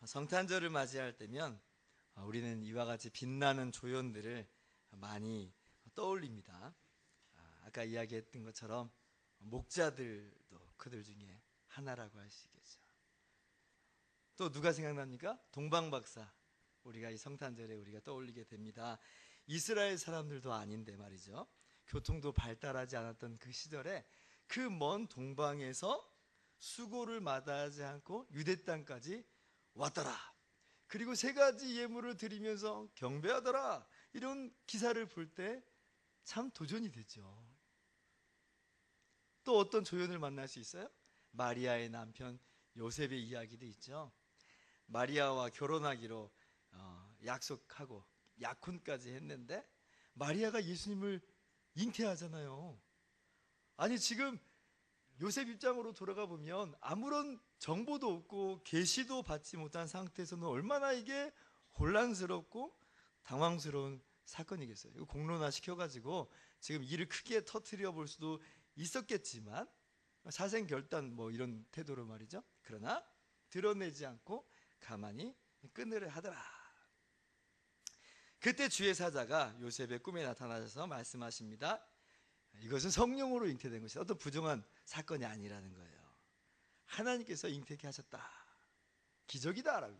성탄절을 맞이할 때면 우리는 이와 같이 빛나는 조연들을 많이 떠올립니다. 아까 이야기했던 것처럼 목자들도 그들 중에 하나라고 할 수 있겠죠. 또 누가 생각납니까? 동방박사. 우리가 이 성탄절에 우리가 떠올리게 됩니다. 이스라엘 사람들도 아닌데 말이죠. 교통도 발달하지 않았던 그 시절에 그 먼 동방에서 수고를 마다하지 않고 유대 땅까지 왔더라. 그리고 세 가지 예물을 드리면서 경배하더라. 이런 기사를 볼 때 참 도전이 되죠. 또 어떤 조연을 만날 수 있어요? 마리아의 남편 요셉의 이야기도 있죠. 마리아와 결혼하기로 약속하고 약혼까지 했는데 마리아가 예수님을 잉태하잖아요. 아니 지금 요셉 입장으로 돌아가 보면 아무런 정보도 없고 계시도 받지 못한 상태에서는 얼마나 이게 혼란스럽고 당황스러운 사건이겠어요. 이거 공론화 시켜가지고 지금 일을 크게 터뜨려 볼 수도 있었겠지만 사생결단 뭐 이런 태도로 말이죠. 그러나 드러내지 않고 가만히 끊으려 하더라. 그때 주의 사자가 요셉의 꿈에 나타나셔서 말씀하십니다. 이것은 성령으로 잉태된 것이 어떤 부정한 사건이 아니라는 거예요. 하나님께서 잉태케 하셨다. 기적이다 라고.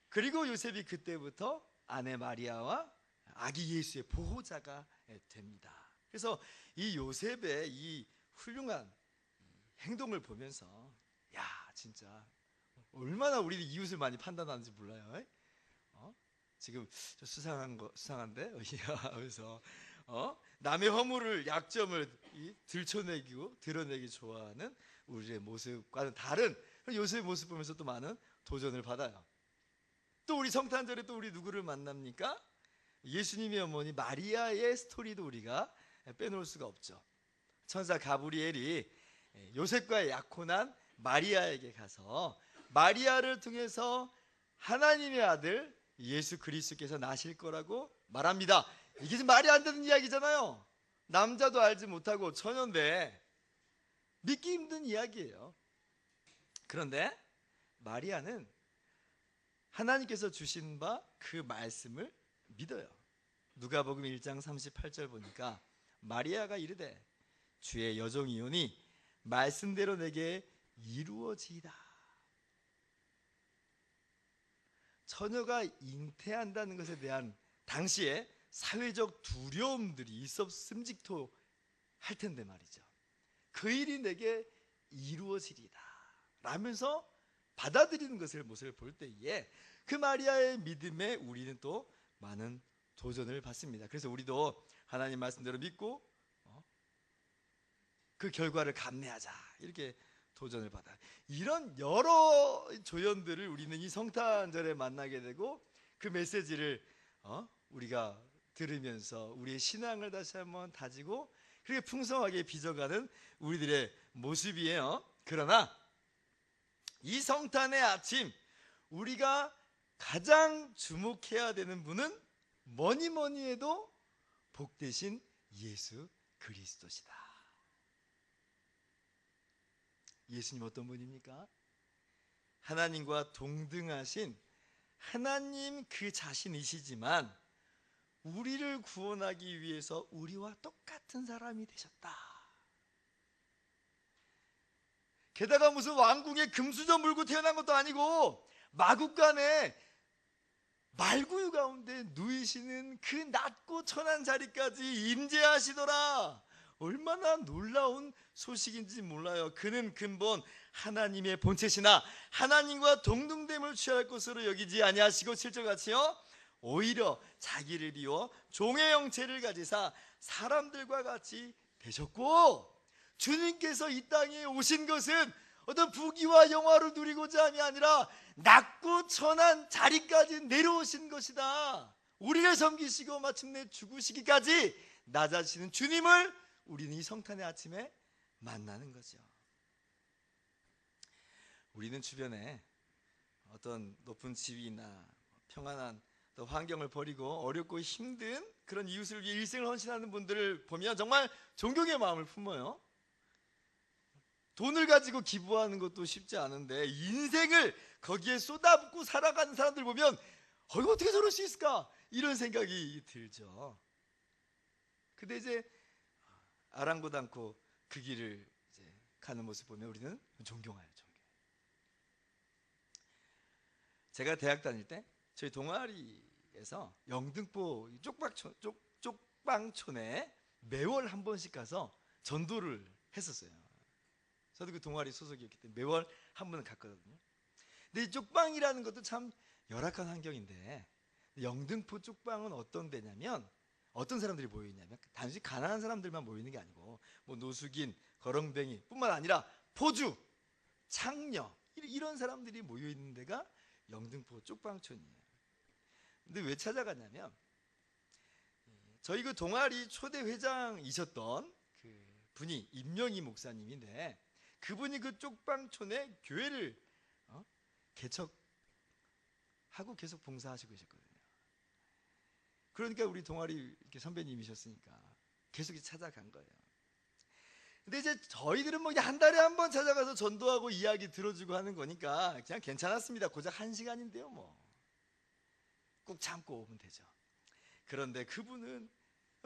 그리고 요셉이 그때부터 아내 마리아와 아기 예수의 보호자가 됩니다. 그래서 이 요셉의 이 훌륭한 행동을 보면서 야 진짜 얼마나 우리 이웃을 많이 판단하는지 몰라요. 지금 수상한데 그래서 남의 허물을 약점을 들춰내고 드러내기 좋아하는 우리의 모습과는 다른 요셉의 모습 보면서 또 많은 도전을 받아요. 또 우리 성탄절에 또 우리 누구를 만납니까? 예수님의 어머니 마리아의 스토리도 우리가 빼놓을 수가 없죠. 천사 가브리엘이 요셉과 약혼한 마리아에게 가서 마리아를 통해서 하나님의 아들 예수 그리스도께서 나실 거라고 말합니다. 이게 지금 말이 안 되는 이야기잖아요. 남자도 알지 못하고 처녀인데 믿기 힘든 이야기예요. 그런데 마리아는 하나님께서 주신 바 그 말씀을 믿어요. 누가복음 1장 38절 보니까 마리아가 이르되 주의 여종이오니 말씀대로 내게 이루어지이다. 처녀가 잉태한다는 것에 대한 당시에 사회적 두려움들이 있었음직도 할 텐데 말이죠. 그 일이 내게 이루어지리다 라면서 받아들이는 모습을 볼 때에 그 마리아의 믿음에 우리는 또 많은 도전을 받습니다. 그래서 우리도 하나님 말씀대로 믿고 그 결과를 감내하자 이렇게 도전을 받아요. 이런 여러 조연들을 우리는 이 성탄절에 만나게 되고 그 메시지를 우리가 들으면서 우리의 신앙을 다시 한번 다지고 그렇게 풍성하게 빚어가는 우리들의 모습이에요. 그러나 이 성탄의 아침 우리가 가장 주목해야 되는 분은 뭐니 해도 복되신 예수 그리스도시다. 예수님 어떤 분입니까? 하나님과 동등하신 하나님 그 자신이시지만 우리를 구원하기 위해서 우리와 똑같은 사람이 되셨다. 게다가 무슨 왕궁에 금수저 물고 태어난 것도 아니고 마국간에 말구유 가운데 누이시는 그 낮고 천한 자리까지 임재하시더라. 얼마나 놀라운 소식인지 몰라요. 그는 근본 하나님의 본체시나 하나님과 동등됨을 취할 것으로 여기지 아니하시고 7절 같이요 오히려 자기를 비워 종의 형체를 가지사 사람들과 같이 되셨고 주님께서 이 땅에 오신 것은 어떤 부귀와 영화를 누리고자 함이 아니라 낮고 천한 자리까지 내려오신 것이다. 우리를 섬기시고 마침내 죽으시기까지 낮아지시는 주님을 우리는 이 성탄의 아침에 만나는 거죠. 우리는 주변에 어떤 높은 지위나 평안한 환경을 버리고 어렵고 힘든 그런 이웃을 위해 일생을 헌신하는 분들을 보면 정말 존경의 마음을 품어요. 돈을 가지고 기부하는 것도 쉽지 않은데 인생을 거기에 쏟아붓고 살아가는 사람들 보면 이거 어떻게 저럴 수 있을까? 이런 생각이 들죠. 근데 이제 아랑곳 않고 그 길을 이제 가는 모습 보면 우리는 존경해요. 제가 대학 다닐 때 저희 동아리에서 영등포 쪽방촌에 매월 한 번씩 가서 전도를 했었어요. 저도 그 동아리 소속이었기 때문에 매월 한 번은 갔거든요. 근데 이 쪽방이라는 것도 참 열악한 환경인데, 영등포 쪽방은 어떤 데냐면 어떤 사람들이 모여 있냐면 단순히 가난한 사람들만 모여 있는 게 아니고 뭐 노숙인, 거렁뱅이 뿐만 아니라 포주, 창녀 이런 사람들이 모여 있는 데가 영등포 쪽방촌이에요. 근데 왜 찾아갔냐면 저희 그 동아리 초대 회장이셨던 그 분이 임명희 목사님인데, 그분이 그 쪽방촌에 교회를 개척하고 계속 봉사하시고 계셨거든요. 그러니까 우리 동아리 이렇게 선배님이셨으니까 계속 찾아간 거예요. 근데 이제 저희들은 뭐 한 달에 한 번 찾아가서 전도하고 이야기 들어주고 하는 거니까 그냥 괜찮았습니다. 고작 1시간인데요 뭐 꼭 참고 오면 되죠. 그런데 그분은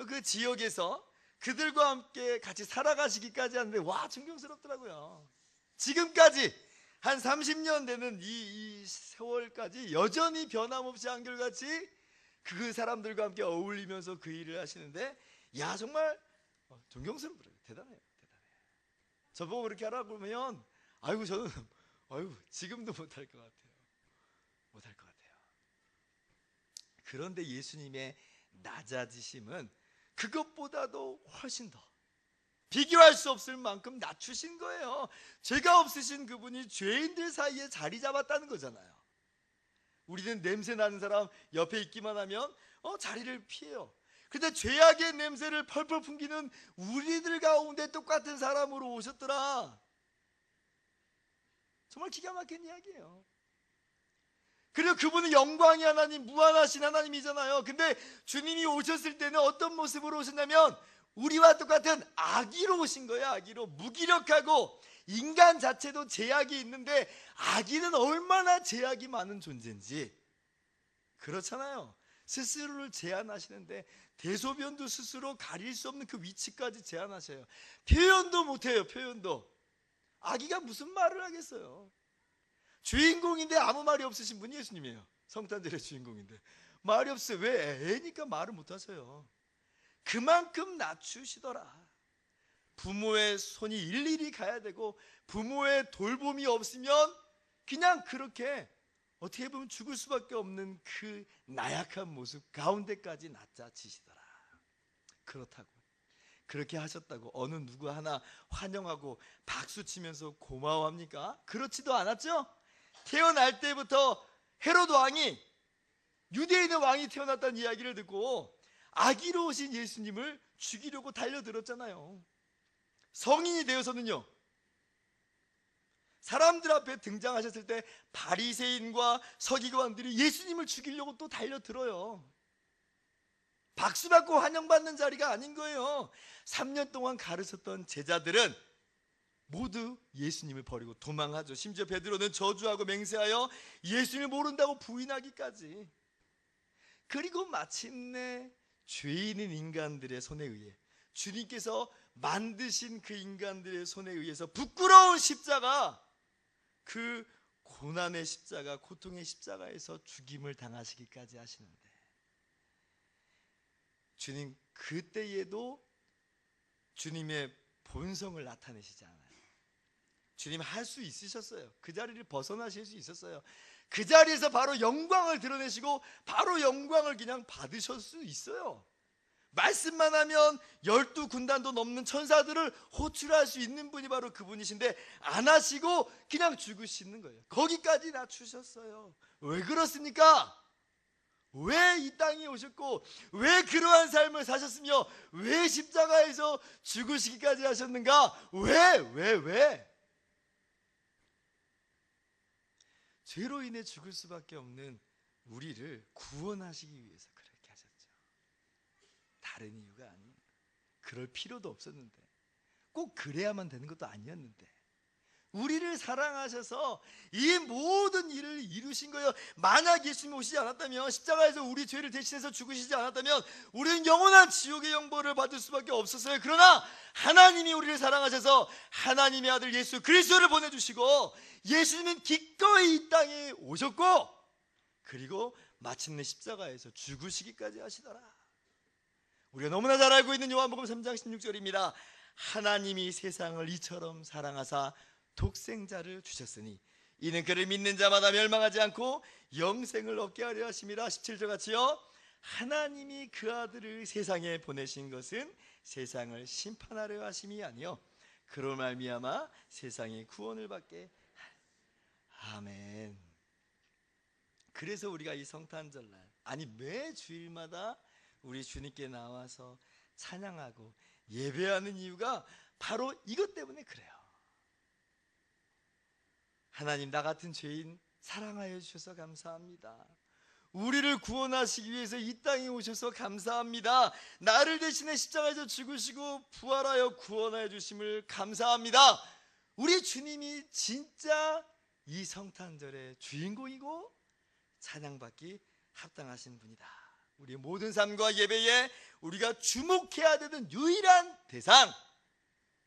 그 지역에서 그들과 함께 같이 살아가시기까지 하는데 와, 존경스럽더라고요. 지금까지 한 30년 되는 이 세월까지 여전히 변함없이 한결같이 그 사람들과 함께 어울리면서 그 일을 하시는데, 야, 정말 존경스럽더라고요. 대단해요. 저보고 그렇게 하라고 그러면 아이고 저는 지금도 못할 것 같아요. 못할 것 같아요. 그런데 예수님의 낮아지심은 그것보다도 훨씬 더 비교할 수 없을 만큼 낮추신 거예요. 죄가 없으신 그분이 죄인들 사이에 자리 잡았다는 거잖아요. 우리는 냄새 나는 사람 옆에 있기만 하면 자리를 피해요. 근데 죄악의 냄새를 펄펄 풍기는 우리들 가운데 똑같은 사람으로 오셨더라. 정말 기가 막힌 이야기예요. 그리고 그분은 영광의 하나님, 무한하신 하나님이잖아요. 근데 주님이 오셨을 때는 어떤 모습으로 오셨냐면 우리와 똑같은 아기로 오신 거예요. 아기로. 무기력하고 인간 자체도 제약이 있는데 아기는 얼마나 제약이 많은 존재인지. 그렇잖아요. 스스로를 제한하시는데 대소변도 스스로 가릴 수 없는 그 위치까지 제한하셔요. 표현도 못해요. 표현도. 아기가 무슨 말을 하겠어요. 주인공인데 아무 말이 없으신 분이 예수님이에요. 성탄절의 주인공인데 말이 없어요. 왜? 애니까 말을 못하셔요. 그만큼 낮추시더라. 부모의 손이 일일이 가야 되고 부모의 돌봄이 없으면 그냥 그렇게 어떻게 보면 죽을 수밖에 없는 그 나약한 모습 가운데까지 낮아지시더라. 그렇다고 그렇게 하셨다고 어느 누구 하나 환영하고 박수치면서 고마워합니까? 그렇지도 않았죠? 태어날 때부터 헤롯 왕이, 유대인의 왕이 태어났다는 이야기를 듣고 아기로 오신 예수님을 죽이려고 달려들었잖아요. 성인이 되어서는요, 사람들 앞에 등장하셨을 때 바리새인과 서기관들이 예수님을 죽이려고 또 달려들어요. 박수받고 환영받는 자리가 아닌 거예요. 3년 동안 가르쳤던 제자들은 모두 예수님을 버리고 도망하죠. 심지어 베드로는 저주하고 맹세하여 예수님을 모른다고 부인하기까지. 그리고 마침내 죄인인 인간들의 손에 의해, 주님께서 만드신 그 인간들의 손에 의해서 부끄러운 십자가, 그 고난의 십자가, 고통의 십자가에서 죽임을 당하시기까지 하시는데, 주님 그때에도 주님의 본성을 나타내시지 않아요. 주님 할 수 있으셨어요. 그 자리를 벗어나실 수 있었어요. 그 자리에서 바로 영광을 드러내시고 바로 영광을 그냥 받으실 수 있어요. 말씀만 하면 12군단도 넘는 천사들을 호출할 수 있는 분이 바로 그분이신데 안 하시고 그냥 죽으시는 거예요. 거기까지 낮추셨어요. 왜 그렇습니까? 왜 이 땅에 오셨고 왜 그러한 삶을 사셨으며 왜 십자가에서 죽으시기까지 하셨는가? 왜? 죄로 인해 죽을 수밖에 없는 우리를 구원하시기 위해서 그렇게 하셨죠. 다른 이유가 아니에요. 그럴 필요도 없었는데, 꼭 그래야만 되는 것도 아니었는데, 우리를 사랑하셔서 이 모든 일을 이루신 거예요. 만약 예수님이 오시지 않았다면, 십자가에서 우리 죄를 대신해서 죽으시지 않았다면 우리는 영원한 지옥의 영벌을 받을 수밖에 없었어요. 그러나 하나님이 우리를 사랑하셔서 하나님의 아들 예수 그리스도를 보내주시고, 예수님은 기꺼이 이 땅에 오셨고, 그리고 마침내 십자가에서 죽으시기까지 하시더라. 우리가 너무나 잘 알고 있는 요한복음 3장 16절입니다. 하나님이 세상을 이처럼 사랑하사 독생자를 주셨으니 이는 그를 믿는 자마다 멸망하지 않고 영생을 얻게 하려 하심이라. 17절 같이요. 하나님이 그 아들을 세상에 보내신 것은 세상을 심판하려 하심이 아니요 그로 말미암아 세상의 구원을 받게 하려. 아멘. 그래서 우리가 이 성탄절날, 아니 매 주일마다 우리 주님께 나와서 찬양하고 예배하는 이유가 바로 이것 때문에 그래요. 하나님, 나 같은 죄인 사랑하여 주셔서 감사합니다. 우리를 구원하시기 위해서 이 땅에 오셔서 감사합니다. 나를 대신해 십자가에서 죽으시고 부활하여 구원하여 주심을 감사합니다. 우리 주님이 진짜 이 성탄절의 주인공이고 찬양받기 합당하신 분이다. 우리의 모든 삶과 예배에 우리가 주목해야 되는 유일한 대상,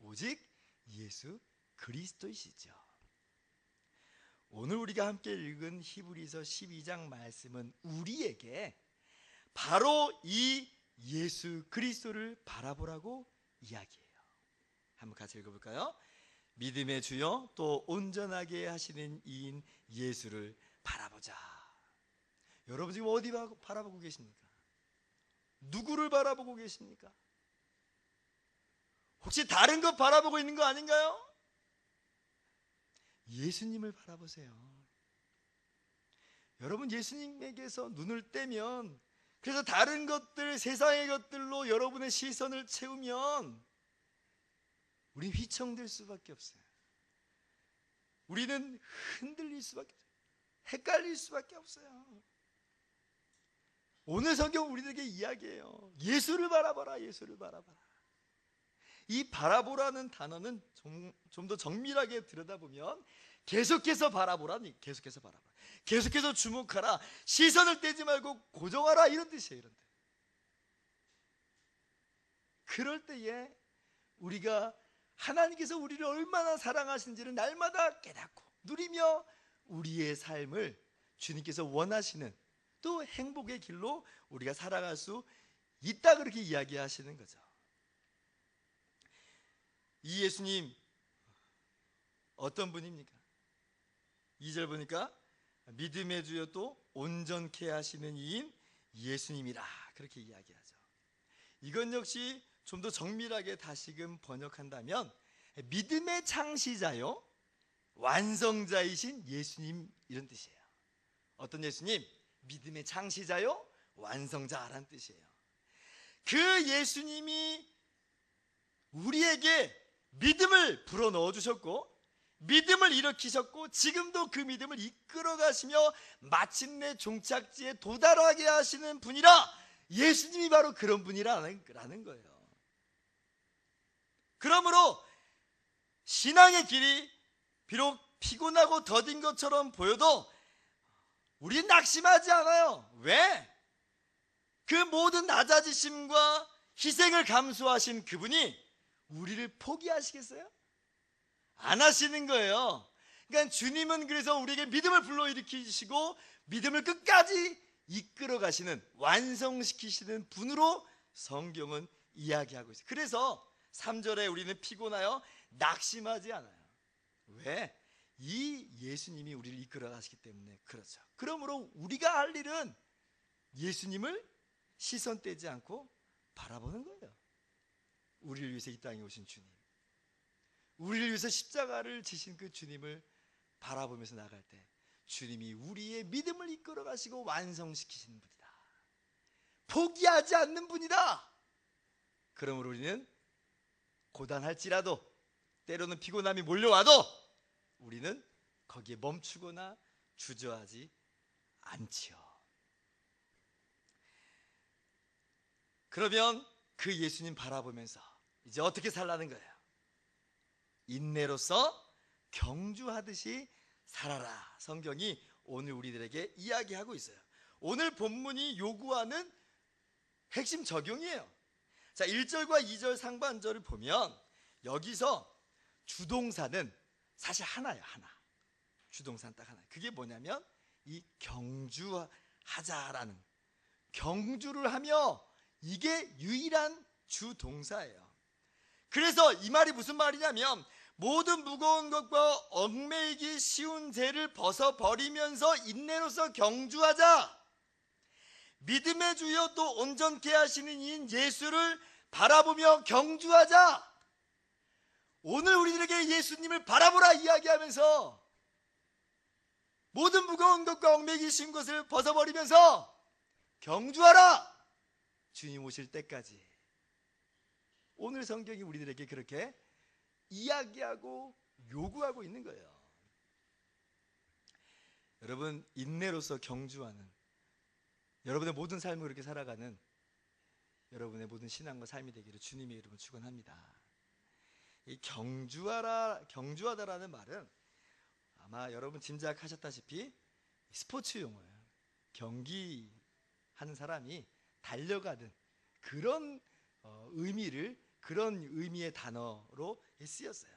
오직 예수 그리스도이시죠. 오늘 우리가 함께 읽은 히브리서 12장 말씀은 우리에게 바로 이 예수 그리스도를 바라보라고 이야기해요. 한번 같이 읽어볼까요? 믿음의 주요 또 온전하게 하시는 이인 예수를 바라보자. 여러분 지금 어디 바라보고 계십니까? 누구를 바라보고 계십니까? 혹시 다른 것 바라보고 있는 거 아닌가요? 예수님을 바라보세요. 여러분 예수님에게서 눈을 떼면, 그래서 다른 것들, 세상의 것들로 여러분의 시선을 채우면 우린 휘청될 수밖에 없어요. 우리는 흔들릴 수밖에 없어요. 헷갈릴 수밖에 없어요. 오늘 성경 우리들에게 이야기해요. 예수를 바라봐라, 예수를 바라봐라. 이 바라보라는 단어는 좀 더 정밀하게 들여다보면 계속해서 바라보라니, 계속해서 바라보라, 계속해서 주목하라, 시선을 떼지 말고 고정하라, 이런 뜻이에요. 이런 뜻. 그럴 때에 우리가 하나님께서 우리를 얼마나 사랑하시는지를 날마다 깨닫고 누리며 우리의 삶을 주님께서 원하시는 또 행복의 길로 우리가 살아갈 수 있다, 그렇게 이야기하시는 거죠. 이 예수님 어떤 분입니까? 2절 보니까 믿음의 주여 또 온전케 하시는 이인 예수님이라, 그렇게 이야기하죠. 이건 역시 좀 더 정밀하게 다시금 번역한다면 믿음의 창시자요 완성자이신 예수님, 이런 뜻이에요. 어떤 예수님? 믿음의 창시자요 완성자라는 뜻이에요. 그 예수님이 우리에게 믿음을 불어넣어 주셨고 믿음을 일으키셨고 지금도 그 믿음을 이끌어 가시며 마침내 종착지에 도달하게 하시는 분이라, 예수님이 바로 그런 분이라는 거예요. 그러므로 신앙의 길이 비록 피곤하고 더딘 것처럼 보여도 우리는 낙심하지 않아요. 왜? 그 모든 낮아지심과 희생을 감수하신 그분이 우리를 포기하시겠어요? 안 하시는 거예요. 그러니까 주님은 그래서 우리에게 믿음을 불러일으키시고 믿음을 끝까지 이끌어 가시는, 완성시키시는 분으로 성경은 이야기하고 있어요. 그래서 3절에 우리는 피곤하여 낙심하지 않아요. 왜? 이 예수님이 우리를 이끌어 가시기 때문에 그렇죠. 그러므로 우리가 할 일은 예수님을 시선 떼지 않고 바라보는 거예요. 우리를 위해서 이 땅에 오신 주님, 우리를 위해서 십자가를 지신 그 주님을 바라보면서 나갈 때 주님이 우리의 믿음을 이끌어 가시고 완성시키시는 분이다, 포기하지 않는 분이다. 그러므로 우리는 고단할지라도, 때로는 피곤함이 몰려와도 우리는 거기에 멈추거나 주저하지 않지요. 그러면 그 예수님 바라보면서 이제 어떻게 살라는 거예요? 인내로서 경주하듯이 살아라. 성경이 오늘 우리들에게 이야기하고 있어요. 오늘 본문이 요구하는 핵심 적용이에요. 자, 1절과 2절 상반절을 보면 여기서 주동사는 사실 하나예요. 하나. 주동사는 딱 하나. 그게 뭐냐면 이 경주하자라는, 경주를 하며, 이게 유일한 주동사예요. 그래서 이 말이 무슨 말이냐면 모든 무거운 것과 얽매이기 쉬운 죄를 벗어버리면서 인내로서 경주하자. 믿음의 주여 또 온전케 하시는 이인 예수를 바라보며 경주하자. 오늘 우리들에게 예수님을 바라보라 이야기하면서 모든 무거운 것과 얽매이기 쉬운 것을 벗어버리면서 경주하라. 주님 오실 때까지. 오늘 성경이 우리들에게 그렇게 이야기하고 요구하고 있는 거예요. 여러분, 인내로서 경주하는, 여러분의 모든 삶을 그렇게 살아가는 여러분의 모든 신앙과 삶이 되기를 주님의 이름으로 축원합니다. 이 경주하다라는 말은 아마 여러분 짐작하셨다시피 스포츠 용어예요. 경기하는 사람이 달려가는 그런 그런 의미의 단어로 쓰였어요.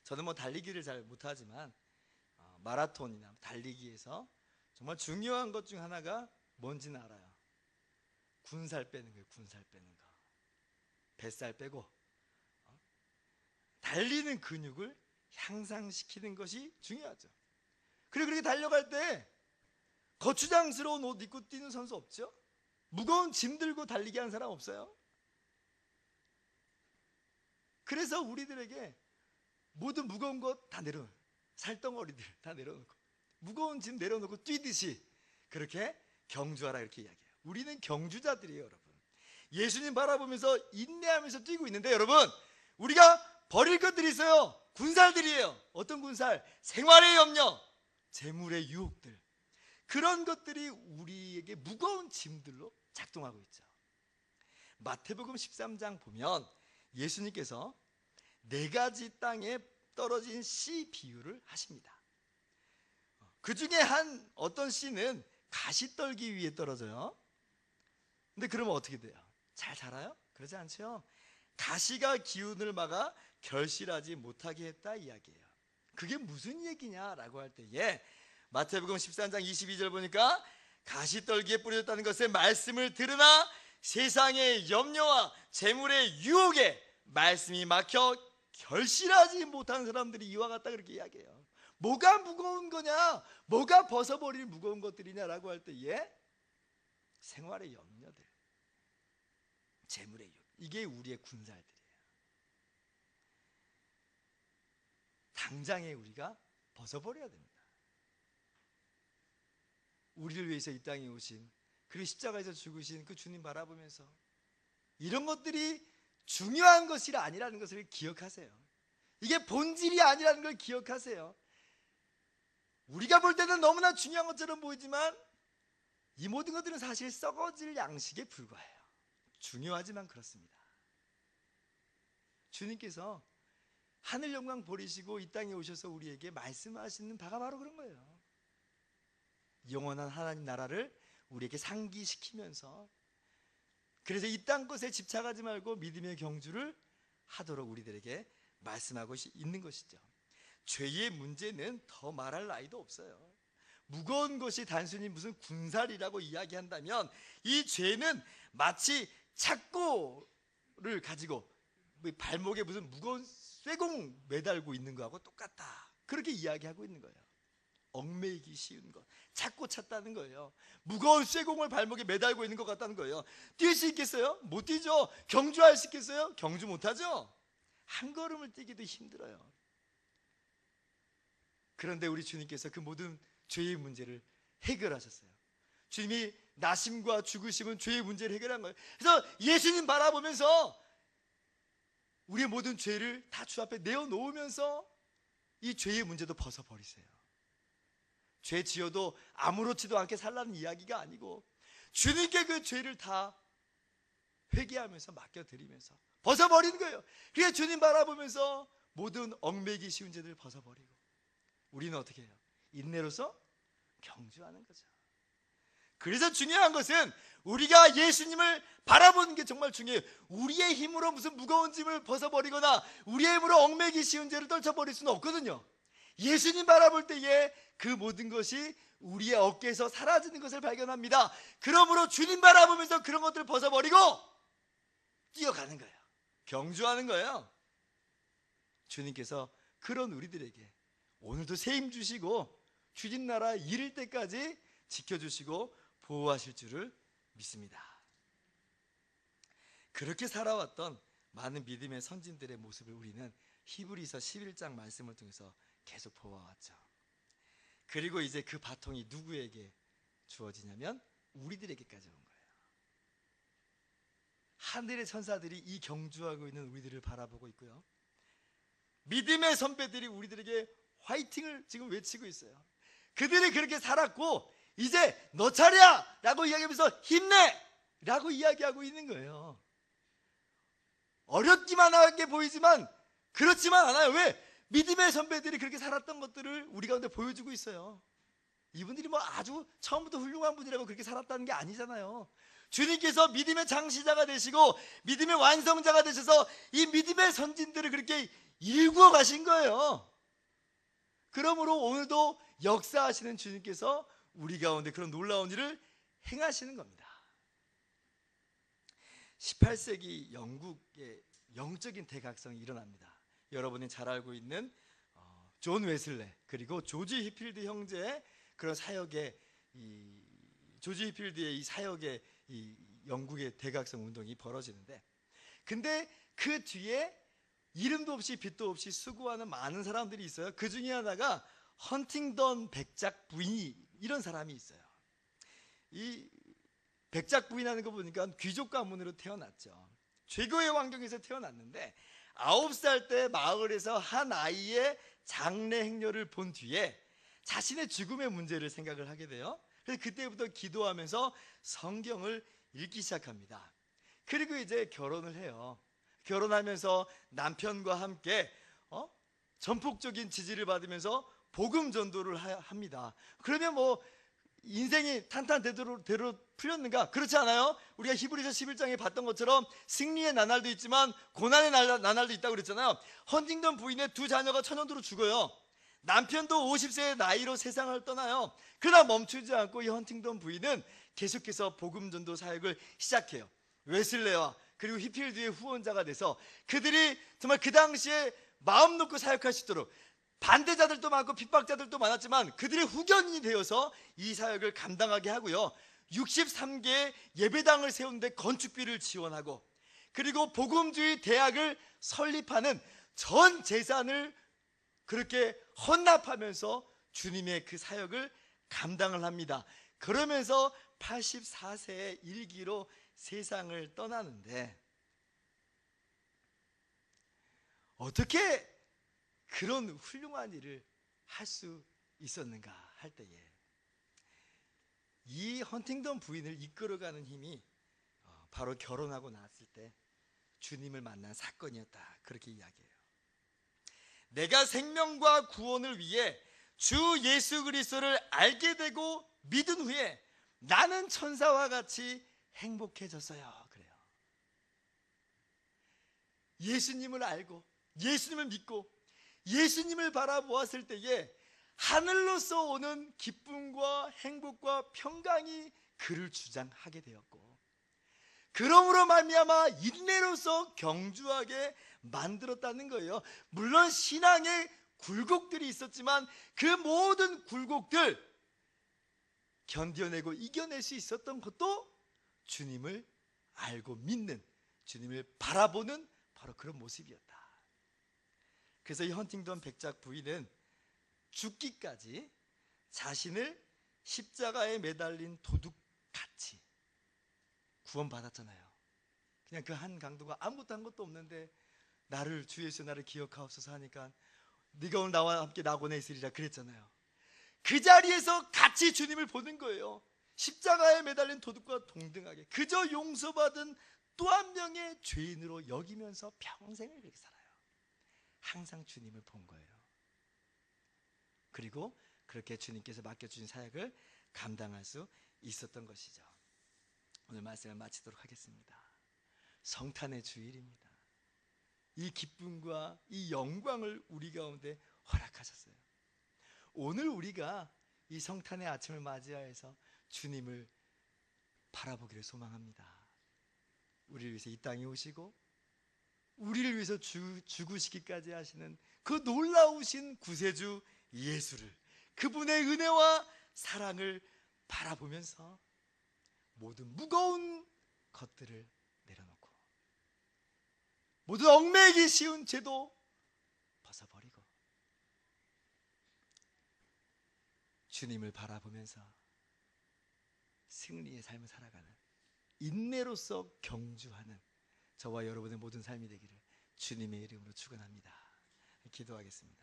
저는 뭐 달리기를 잘 못하지만 마라톤이나 달리기에서 정말 중요한 것 중 하나가 뭔지는 알아요. 군살 빼는 거예요. 군살 빼는 거. 뱃살 빼고 달리는 근육을 향상시키는 것이 중요하죠. 그리고 그렇게 달려갈 때 거추장스러운 옷 입고 뛰는 선수 없죠? 무거운 짐 들고 달리기 하는 사람 없어요? 그래서 우리들에게 모든 무거운 것 다 내려놓고, 살덩어리들 다 내려놓고 무거운 짐 내려놓고 뛰듯이 그렇게 경주하라 이렇게 이야기해요. 우리는 경주자들이에요. 여러분, 예수님 바라보면서 인내하면서 뛰고 있는데, 여러분, 우리가 버릴 것들이 있어요. 군살들이에요. 어떤 군살? 생활의 염려, 재물의 유혹들, 그런 것들이 우리에게 무거운 짐들로 작동하고 있죠. 마태복음 13장 보면 예수님께서 4가지 땅에 떨어진 씨 비유를 하십니다. 그 중에 어떤 씨는 가시떨기 위에 떨어져요. 근데 그러면 어떻게 돼요? 잘 자라요? 그러지 않죠. 가시가 기운을 막아 결실하지 못하게 했다 이야기예요. 그게 무슨 얘기냐라고 할 때에 마태복음 13장 22절 보니까 가시떨기에 뿌려졌다는 것의 말씀을 들으나 세상의 염려와 재물의 유혹에 말씀이 막혀 결실하지 못한 사람들이 이와 같다 그렇게 이야기해요. 뭐가 무거운 거냐? 뭐가 벗어버릴 무거운 것들이냐라고 할 때에 생활의 염려들, 재물의 유혹, 이게 우리의 군살들이에요. 당장에 우리가 벗어버려야 됩니다. 우리를 위해서 이 땅에 오신, 그리고 십자가에서 죽으신 그 주님 바라보면서 이런 것들이 중요한 것이 아니라는 것을 기억하세요. 이게 본질이 아니라는 걸 기억하세요. 우리가 볼 때는 너무나 중요한 것처럼 보이지만 이 모든 것들은 사실 썩어질 양식에 불과해요. 중요하지만 그렇습니다. 주님께서 하늘 영광 버리시고 이 땅에 오셔서 우리에게 말씀하시는 바가 바로 그런 거예요. 영원한 하나님 나라를 우리에게 상기시키면서, 그래서 이 땅 것에 집착하지 말고 믿음의 경주를 하도록 우리들에게 말씀하고 있는 것이죠. 죄의 문제는 더 말할 나위도 없어요. 무거운 것이 단순히 무슨 군살이라고 이야기한다면 이 죄는 마치 착고를 가지고 발목에 무슨 무거운 쇠공 매달고 있는 거하고 똑같다, 그렇게 이야기하고 있는 거예요. 얽매이기 쉬운 것, 찾고 찾다는 거예요. 무거운 쇠공을 발목에 매달고 있는 것 같다는 거예요. 뛸 수 있겠어요? 못 뛰죠. 경주할 수 있겠어요? 경주 못하죠. 한 걸음을 뛰기도 힘들어요. 그런데 우리 주님께서 그 모든 죄의 문제를 해결하셨어요. 주님이 나심과 죽으심은 죄의 문제를 해결한 거예요. 그래서 예수님 바라보면서 우리의 모든 죄를 다 주 앞에 내어놓으면서 이 죄의 문제도 벗어버리세요. 죄 지어도 아무렇지도 않게 살라는 이야기가 아니고 주님께 그 죄를 다 회개하면서 맡겨드리면서 벗어버리는 거예요. 그래서 주님 바라보면서 모든 얽매기 쉬운 죄들을 벗어버리고 우리는 어떻게 해요? 인내로서 경주하는 거죠. 그래서 중요한 것은 우리가 예수님을 바라보는 게 정말 중요해요. 우리의 힘으로 무슨 무거운 짐을 벗어버리거나 우리의 힘으로 얽매기 쉬운 죄를 떨쳐버릴 수는 없거든요. 예수님 바라볼 때에 그 모든 것이 우리의 어깨에서 사라지는 것을 발견합니다. 그러므로 주님 바라보면서 그런 것들을 벗어버리고 뛰어가는 거예요. 경주하는 거예요. 주님께서 그런 우리들에게 오늘도 새 힘 주시고 주님 나라 이를 때까지 지켜주시고 보호하실 줄을 믿습니다. 그렇게 살아왔던 많은 믿음의 선진들의 모습을 우리는 히브리서 11장 말씀을 통해서 계속 보아왔죠. 그리고 이제 그 바통이 누구에게 주어지냐면 우리들에게까지 온 거예요. 하늘의 천사들이 이 경주하고 있는 우리들을 바라보고 있고요, 믿음의 선배들이 우리들에게 화이팅을 지금 외치고 있어요. 그들이 그렇게 살았고 이제 너 차례야 라고 이야기하면서 힘내 라고 이야기하고 있는 거예요. 어렵기만 하게 보이지만 그렇지만 않아요. 왜? 믿음의 선배들이 그렇게 살았던 것들을 우리 가운데 보여주고 있어요. 이분들이 뭐 아주 처음부터 훌륭한 분이라고 그렇게 살았다는 게 아니잖아요. 주님께서 믿음의 장시자가 되시고 믿음의 완성자가 되셔서 이 믿음의 선진들을 그렇게 일구어 가신 거예요. 그러므로 오늘도 역사하시는 주님께서 우리 가운데 그런 놀라운 일을 행하시는 겁니다. 18세기 영국의 영적인 대각성이 일어납니다. 여러분이 잘 알고 있는 존 웨슬레 그리고 조지 히필드 형제의 그런 사역의 조지 히필드의 이 사역의 이 영국의 대각성 운동이 벌어지는데, 근데 그 뒤에 이름도 없이 빛도 없이 수고하는 많은 사람들이 있어요. 그 중에 하나가 헌팅던 백작 부인이 이런 사람이 있어요. 이 백작 부인하는 거 보니까 귀족 가문으로 태어났죠. 최고의 환경에서 태어났는데 9살 때 마을에서 한 아이의 장래 행렬을 본 뒤에 자신의 죽음의 문제를 생각을 하게 돼요. 그래서 그때부터 기도하면서 성경을 읽기 시작합니다. 그리고 이제 결혼을 해요. 결혼하면서 남편과 함께 전폭적인 지지를 받으면서 복음 전도를 합니다. 그러면 뭐 인생이 탄탄대로 풀렸는가? 그렇지 않아요? 우리가 히브리서 11장에 봤던 것처럼 승리의 나날도 있지만 고난의 나날도 있다고 그랬잖아요. 헌팅던 부인의 두 자녀가 천연두로 죽어요. 남편도 50세의 나이로 세상을 떠나요. 그러나 멈추지 않고 이 헌팅던 부인은 계속해서 복음 전도 사역을 시작해요. 웨슬레와 그리고 히필드의 후원자가 돼서 그들이 정말 그 당시에 마음 놓고 사역할 수 있도록, 반대자들도 많고 핍박자들도 많았지만 그들의 후견인이 되어서 이 사역을 감당하게 하고요, 63개의 예배당을 세우는데 건축비를 지원하고, 그리고 복음주의 대학을 설립하는 전 재산을 그렇게 헌납하면서 주님의 그 사역을 감당을 합니다. 그러면서 84세의 일기로 세상을 떠나는데, 어떻게 그런 훌륭한 일을 할 수 있었는가 할 때에 이 헌팅던 부인을 이끌어가는 힘이 바로 결혼하고 나왔을 때 주님을 만난 사건이었다, 그렇게 이야기해요. 내가 생명과 구원을 위해 주 예수 그리스도를 알게 되고 믿은 후에 나는 천사와 같이 행복해졌어요. 그래요. 예수님을 알고 예수님을 믿고 예수님을 바라보았을 때에 하늘로서 오는 기쁨과 행복과 평강이 그를 주장하게 되었고, 그러므로 말미암아 인내로서 경주하게 만들었다는 거예요. 물론 신앙의 굴곡들이 있었지만 그 모든 굴곡들 견뎌내고 이겨낼 수 있었던 것도 주님을 알고 믿는, 주님을 바라보는 바로 그런 모습이었다. 그래서 이 헌팅던 백작 부인은 죽기까지 자신을 십자가에 매달린 도둑같이 구원받았잖아요. 그냥 그 한 강도가 아무것도 한 것도 없는데 나를 주 예수 나를 기억하옵소서 하니까 네가 오늘 나와 함께 낙원에 있으리라 그랬잖아요. 그 자리에서 같이 주님을 보는 거예요. 십자가에 매달린 도둑과 동등하게 그저 용서받은 또 한 명의 죄인으로 여기면서 평생을 그렇게 살아요. 항상 주님을 본 거예요. 그리고 그렇게 주님께서 맡겨주신 사역을 감당할 수 있었던 것이죠. 오늘 말씀을 마치도록 하겠습니다. 성탄의 주일입니다. 이 기쁨과 이 영광을 우리 가운데 허락하셨어요. 오늘 우리가 이 성탄의 아침을 맞이하여서 주님을 바라보기를 소망합니다. 우리를 위해서 이 땅에 오시고 우리를 위해서 죽으시기까지 하시는 그 놀라우신 구세주 예수를, 그분의 은혜와 사랑을 바라보면서 모든 무거운 것들을 내려놓고 모든 얽매이기 쉬운 죄도 벗어버리고 주님을 바라보면서 승리의 삶을 살아가는, 인내로서 경주하는 저와 여러분의 모든 삶이 되기를 주님의 이름으로 축원합니다. 기도하겠습니다.